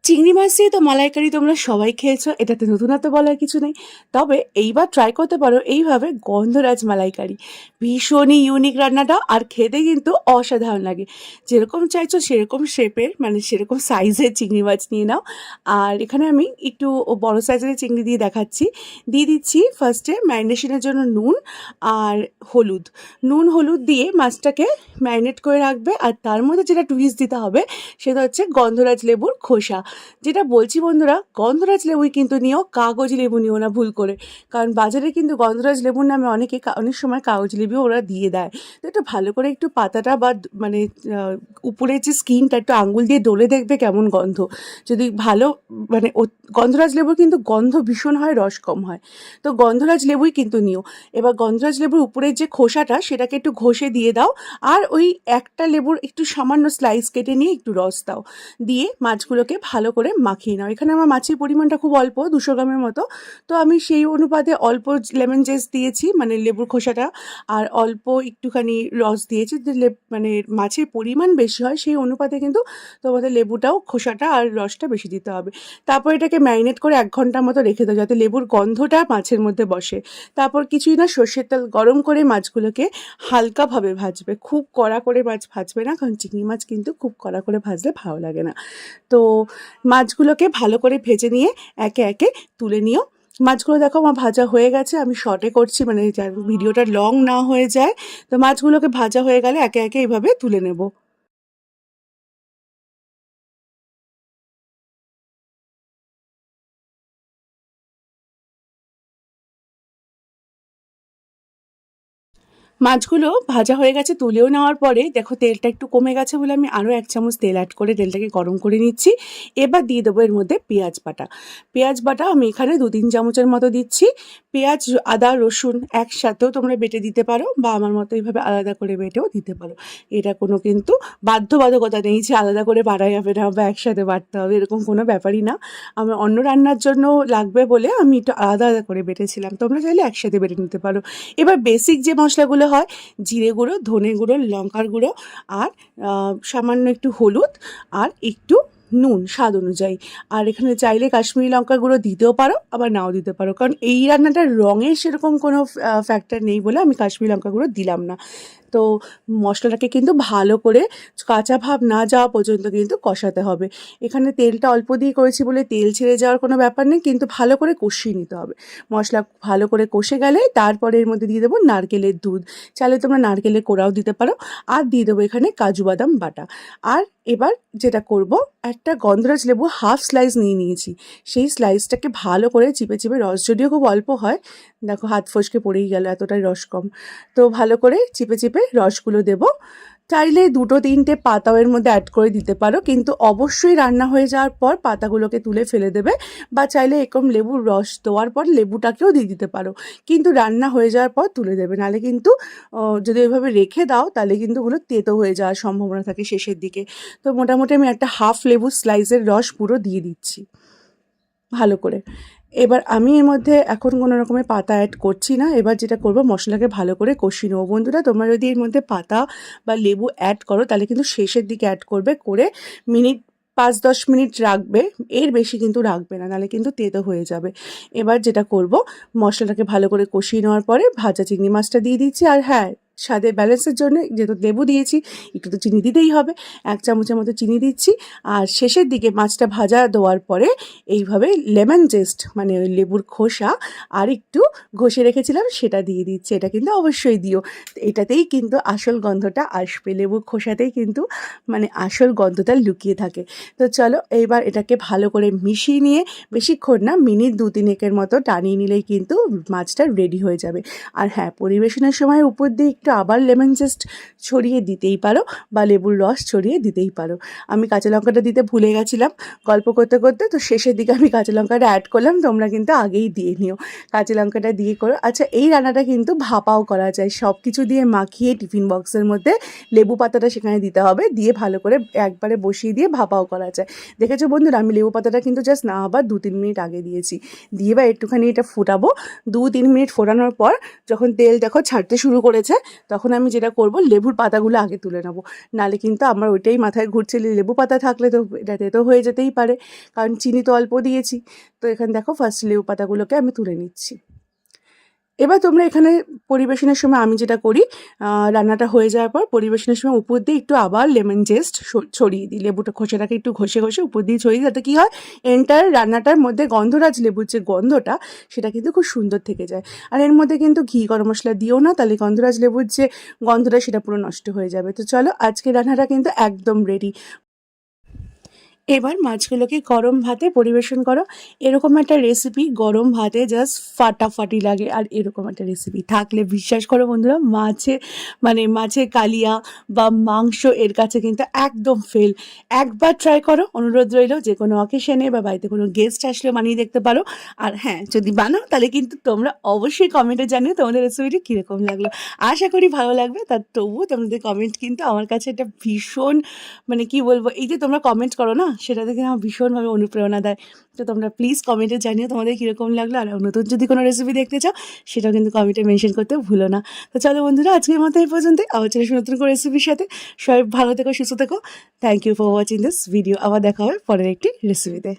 চিংড়ি মাছ দিয়ে তো মালাইকারি তোমরা সবাই খেয়েছো, এটাতে নতুনত্ব বলার কিছু নেই। তবে এইবার ট্রাই করতে পারো এইভাবে গন্ধরাজ মালাইকারি। ভীষণই ইউনিক রান্নাটা, আর খেতে কিন্তু অসাধারণ লাগে। যেরকম চাইছো সেরকম শেপের, মানে সেরকম সাইজের চিংড়ি মাছ নিয়ে নাও। আর এখানে আমি একটু বড় সাইজের চিংড়ি দিয়ে দেখাচ্ছি। দিয়ে দিচ্ছি ফার্স্টে ম্যারিনেশনের জন্য নুন আর হলুদ। নুন হলুদ দিয়ে মাছটাকে ম্যারিনেট করে রাখবে। আর তার মধ্যে যেটা টুইস্ট দিতে হবে সেটা হচ্ছে গন্ধরাজ লেবুর খোসা। যেটা বলছি বন্ধুরা, গন্ধরাজ লেবুই কিন্তু নিও, কাগজি লেবু নিও না ভুল করে। কারণ বাজারে কিন্তু গন্ধরাজ লেবুর নামে অনেক সময় কাগজি লেবু ওরা দিয়ে দেয়। তো একটু ভালো করে একটু পাতাটা বা মানে উপরের যে স্কিনটা একটু আঙুল দিয়ে ডলে দেখবে কেমন গন্ধ। যদি ভালো মানে গন্ধরাজ লেবুর কিন্তু গন্ধ ভীষণ হয়, রস কম হয়। তো গন্ধরাজ লেবুই কিন্তু নিও। এবার গন্ধরাজ লেবুর উপরের যে খোসাটা সেটাকে একটু ঘষে দিয়ে দাও। আর ওই একটা লেবুর একটু সামান্য স্লাইস কেটে নিয়ে একটু রস দাও। দিয়ে মাছগুলোকে ভালো করে মাখিয়ে নাও। এখানে আমার মাছের পরিমাণটা খুব অল্প, 200 গ্রামের মতো। তো আমি সেই অনুপাতে অল্প লেমন জেস দিয়েছি, মানে লেবুর খোসাটা, আর অল্প একটুখানি রস দিয়েছি। যে মানে মাছের পরিমাণ বেশি হয় সেই অনুপাতে কিন্তু তোমাদের লেবুটাও খোসাটা আর রসটা বেশি দিতে হবে। তারপর এটাকে ম্যারিনেট করে 1 ঘন্টার মতো রেখে দাও, যাতে লেবুর গন্ধটা মাছের মধ্যে বসে। তারপর কিছুই না, সর্ষের তেল গরম করে মাছগুলোকে হালকাভাবে ভাজবে, খুব কড়া করে মাছ ভাজবে না, কারণ চিংড়ি মাছ কিন্তু খুব কড়া করে ভাজলে ভালো লাগে না। তো মাছগুলোকে ভালো করে ভেজে নিয়ে একে একে তুলে নিও। মাছগুলো দেখো আমার ভাজা হয়ে গেছে, আমি শর্টে করছি মানে ভিডিওটা লং না হয়ে যায়। তো মাছগুলোকে ভাজা হয়ে গেলে একে একে এইভাবে তুলে নেব। মাছগুলো ভাজা হয়ে গেছে, তুলেও নেওয়ার পরে দেখো তেলটা একটু কমে গেছে বলে আমি আরও 1 চামচ তেল অ্যাড করে তেলটাকে গরম করে নিচ্ছি। এবার দিয়ে দেবো এর মধ্যে পেঁয়াজ বাটা। পেঁয়াজ বাটা আমি এখানে 2-3 চামচের মতো দিচ্ছি। পেঁয়াজ, আদা, রসুন একসাথেও তোমরা বেটে দিতে পারো, বা আমার মতো এইভাবে আলাদা করে বেটেও দিতে পারো। এটা কোনো কিন্তু বাধ্যবাধকতা নেই যে আলাদা করে বাটা যাবে না বা একসাথে বাটতে হবে, এরকম কোনো ব্যাপারই না। আমার অন্য রান্নার জন্য লাগবে বলে আমি একটু আলাদা আলাদা করে বেটেছিলাম, তোমরা চাইলে একসাথে বেটে নিতে পারো। এবার বেসিক যে মশলাগুলো হয়, জিরে গুঁড়ো, ধনে গুঁড়ো, লঙ্কার গুঁড়ো, আর সামান্য একটু হলুদ, আর একটু নুন স্বাদ অনুযায়ী। আর এখানে চাইলে কাশ্মীরি লঙ্কার গুঁড়ো দিতেও পারো, আবার নাও দিতে পারো, কারণ এই রান্নাটার রঙের সেরকম কোনো ফ্যাক্টর নেই বলে আমি কাশ্মীরি লঙ্কা গুঁড়ো দিলাম না। তো মশলাটাকে কিন্তু ভালো করে কাঁচা ভাব না যাওয়া পর্যন্ত কিন্তু কষাতে হবে। এখানে তেলটা অল্প দিয়ে করেছি বলে তেল ছেড়ে যাওয়ার কোনো ব্যাপার নেই, কিন্তু ভালো করে কষিয়ে নিতে হবে। মশলা ভালো করে কষে গেলে তারপরে এর মধ্যে দিয়ে দেবো নারকেলের দুধ। চাইলে তোমরা নারকেলের কোড়াও দিতে পারো। আর দিয়ে দেবো এখানে কাজু বাদাম বাটা। আর এবার যেটা করব, একটা গন্ধরাজ লেবু হাফ স্লাইস নিয়ে নিয়েছি। সেই স্লাইসটাকে ভালো করে চিপে চিপে, রস যদিও খুব অল্প হয়, দেখো হাত ফসকে পড়েই গেল, এতটাই রস কম। তো ভালো করে চিপে চিপে রসগুলো দেবো। চাইলে 2-3টে পাতাও এর মধ্যে অ্যাড করে দিতে পারো, কিন্তু অবশ্যই রান্না হয়ে যাওয়ার পর পাতাগুলোকে তুলে ফেলে দেবে। বা চাইলে এরকম লেবুর রস দেওয়ার পর লেবুটাকেও দিয়ে দিতে পারো, কিন্তু রান্না হয়ে যাওয়ার পর তুলে দেবে। নাহলে কিন্তু যদি ওইভাবে রেখে দাও তাহলে কিন্তু ওগুলো তেতো হয়ে যাওয়ার সম্ভাবনা থাকে শেষের দিকে। তো মোটামুটি আমি একটা হাফ লেবু স্লাইসের রস পুরো দিয়ে দিচ্ছি ভালো করে। এবার আমি এর মধ্যে এখন কোনো রকমের পাতা অ্যাড করছি না। এবার যেটা করব, মশলাকে ভালো করে কষিয়ে নেবো। বন্ধুরা, তোমরা যদি এর মধ্যে পাতা বা লেবু অ্যাড করো তাহলে কিন্তু শেষের দিকে অ্যাড করবে, করে মিনিট 5-10 মিনিট রাখবে, এর বেশি কিন্তু রাখবে না, নাহলে কিন্তু তেতো হয়ে যাবে। এবার যেটা করব, মশলাটাকে ভালো করে কষিয়ে নেওয়ার পরে ভাজা চিংড়ি মাছটা দিয়ে দিচ্ছি। আর হ্যাঁ, স্বাদের ব্যালেন্সের জন্য যেহেতু লেবু দিয়েছি একটু তো চিনি দিতেই হবে, 1 চামচের মতো চিনি দিচ্ছি। আর শেষের দিকে মাছটা ভাজা দেওয়ার পরে এইভাবে লেমন জেস্ট, মানে ওই লেবুর খোসা আর একটু ঘষে রেখেছিলাম সেটা দিয়ে দিচ্ছি। এটা কিন্তু অবশ্যই দিও, এটাতেই কিন্তু আসল গন্ধটা আসবে, লেবুর খোসাতেই কিন্তু মানে আসল গন্ধটা লুকিয়ে থাকে। তো চলো এইবার এটাকে ভালো করে মিশিয়ে নিয়ে, বেশিক্ষণ না, মিনিট 2-3 মতো টানিয়ে নিলেই কিন্তু মাছটা রেডি হয়ে যাবে। আর হ্যাঁ, পরিবেশনের সময় উপর দিয়ে একটু আবার লেমন জেস্ট ছড়িয়ে দিতেই পারো, বা লেবুর রস ছড়িয়ে দিতেই পারো। আমি কাঁচা লঙ্কাটা দিতে ভুলে গেছিলাম গল্প করতে করতে, তো শেষের দিকে আমি কাঁচা লঙ্কাটা অ্যাড করলাম। তোমরা কিন্তু আগেই দিয়ে নিও, কাঁচা লঙ্কাটা দিয়ে করো। আচ্ছা, এই রান্নাটা কিন্তু ভাপাও করা যায়, সব কিছু দিয়ে মাখিয়ে টিফিন বক্সের মধ্যে লেবু পাতাটা সেখানে দিতে হবে, দিয়ে ভালো করে একবারে বসিয়ে দিয়ে ভাপাও করা যায়। দেখেছো বন্ধুরা, আমি লেবু পাতাটা কিন্তু জাস্ট না আবার 2-3 মিনিট আগে দিয়েছি। দিয়ে বা একটুখানি এটা ফোটাবো। 2-3 মিনিট ফোটানোর পর যখন তেল দেখো ছাড়তে শুরু করেছে, তখন আমি যেটা করব লেবুর পাতাগুলো আগে তুলে নেবো, নাহলে কিন্তু আমার ওইটাই মাথায় ঘুরছে লেবু পাতা থাকলে তো এটাতে তো হয়ে যেতেই পারে, কারণ চিনি তো অল্প দিয়েছি। তো এখানে দেখো ফার্স্ট লেবু পাতাগুলোকে আমি তুলে নিচ্ছি। এবার তোমরা এখানে পরিবেশনের সময় আমি যেটা করি, রান্নাটা হয়ে যাওয়ার পর পরিবেশনের সময় উপর দিয়ে একটু আবার লেমন জেস্ট ছড়িয়ে দিই, লেবুটা খোসাটাকে একটু ঘষে ঘষে উপর দিয়ে ছড়িয়ে দিই, যাতে কী হয় এন্টার রান্নাটার মধ্যে গন্ধরাজ লেবুর যে গন্ধটা সেটা কিন্তু খুব সুন্দর থেকে যায়। আর এর মধ্যে কিন্তু ঘি গরম মশলা দিও না, তাহলে গন্ধরাজ লেবুর যে গন্ধটা সেটা পুরো নষ্ট হয়ে যাবে। তো চলো আজকে রান্নাটা কিন্তু একদম রেডি। এবার মাছগুলোকে গরম ভাতে পরিবেশন করো। এরকম একটা রেসিপি গরম ভাতে জাস্ট ফাটাফাটি লাগে। আর এরকম একটা রেসিপি থাকলে বিশ্বাস করো বন্ধুরা, মাছের কালিয়া বা মাংস এর কাছে কিন্তু একদম ফেল। একবার ট্রাই করো, অনুরোধ রইল, যে কোনো অকেশনে বা বাড়িতে কোনো গেস্ট আসলে বানিয়ে দেখতে পারো। আর হ্যাঁ, যদি বানাও তাহলে কিন্তু তোমরা অবশ্যই কমেন্টে জানিও তোমাদের রেসিপিটি কীরকম লাগলো। আশা করি ভালো লাগবে। তার তবুও তোমাদের কমেন্ট কিন্তু আমার কাছে একটা ভীষণ, কি বলবো, এই যে তোমরা কমেন্ট করো না, সেটা থেকে আমার ভীষণভাবে অনুপ্রেরণা দেয়। তো তোমরা প্লিজ কমেন্টে জানিও তোমাদের কীরকম লাগলো। আর নতুন যদি কোনো রেসিপি দেখতে চাও সেটাও কিন্তু কমেন্টে মেনশন করতে ভুলো না। তো চলো বন্ধুরা, আজকের মতো এই পর্যন্তই। আবার চলে আসি নতুন কোনো রেসিপির সাথে। সবাই ভালো থেকো, সুস্থ থেকো। Thank you for watching this video. আবার দেখা হবে পরের একটি রেসিপিতে।